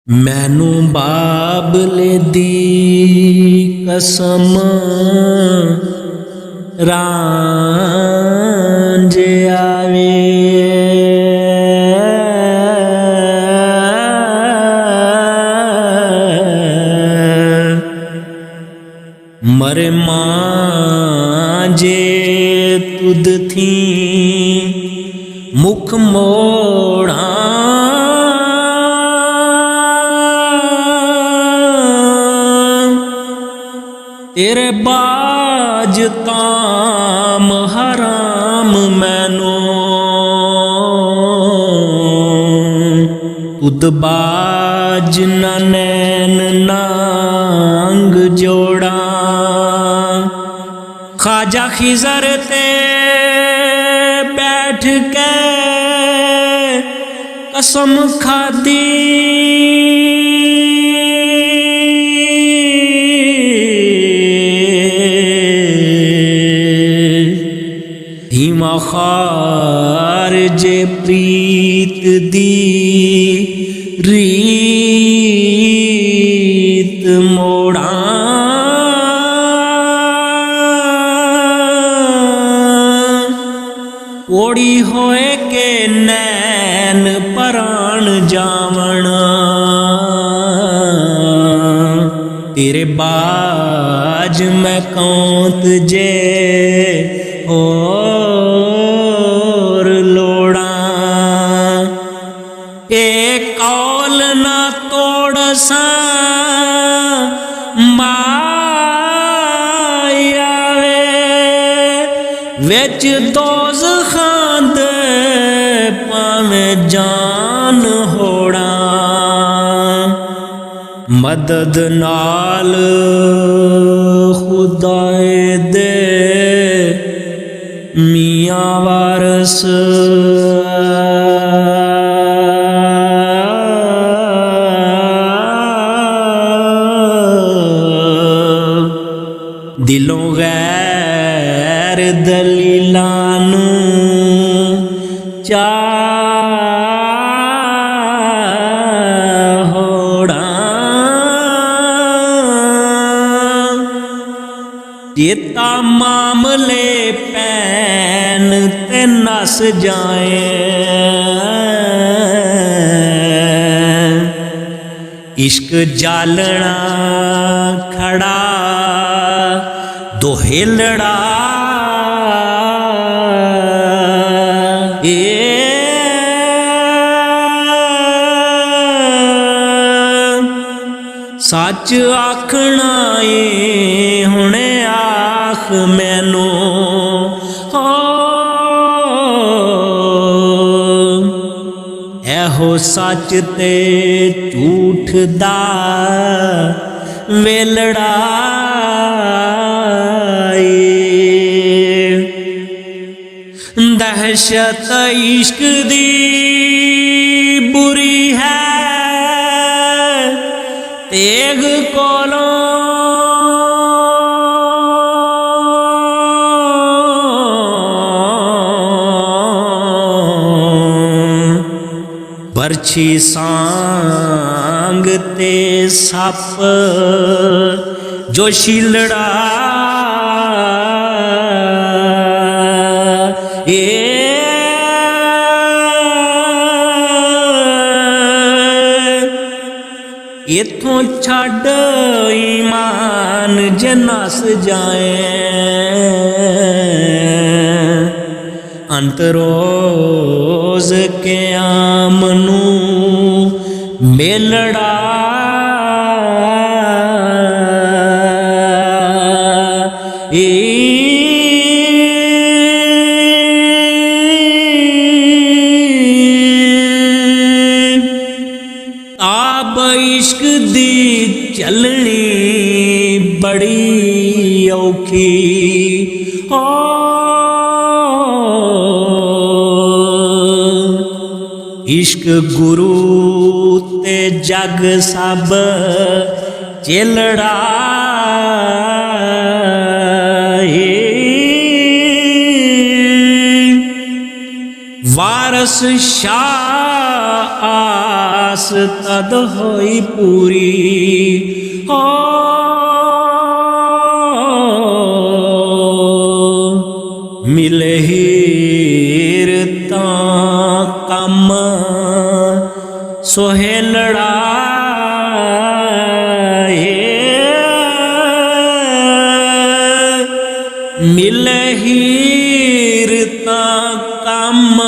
मैनू बाबले दी कसम रांझ आवे मरे मांझे तुद थी मुख मोड़ा तेरे बाज ताम हराम मैनो तुद बाज न नैन नांग जोड़ा खाजा खिजर ते बैठ के कसम खादी धीमा खार जे प्रीत दी रीत मोड़ा ओड़ी होए के नैन पराण जावण तेरे बाज मैं कौंत जे और लोड़ा एक कौल ना तोड़ सा माया विच दोज खांद पावे जान होड़ा मदद नाल खुदाए दे मियाँ वारस दिलों गैर दलीलानू चाहोड़ा चेता मामले पैन ते नस जाए इश्क जालना खड़ा दोहेलड़ा सच आखना हुणे आख मैनू एहो सच ते झूठ दा वेलड़ा दहशत इश्क दी बुरी है तेग कोलों बरछी सांग ते सप जो शिलड़ा इथों छड़ ईमान जे नस जाए अंत रोज क़याम नू मेलड़ा आब इश्क दी चलनी बड़ी औखी इश्क गुरु ते जग सब चिलड़ा वारस शाह आस तद होई पूरी हो मिले हीर तां कम सोहेलड़ा मिले हीर तां कम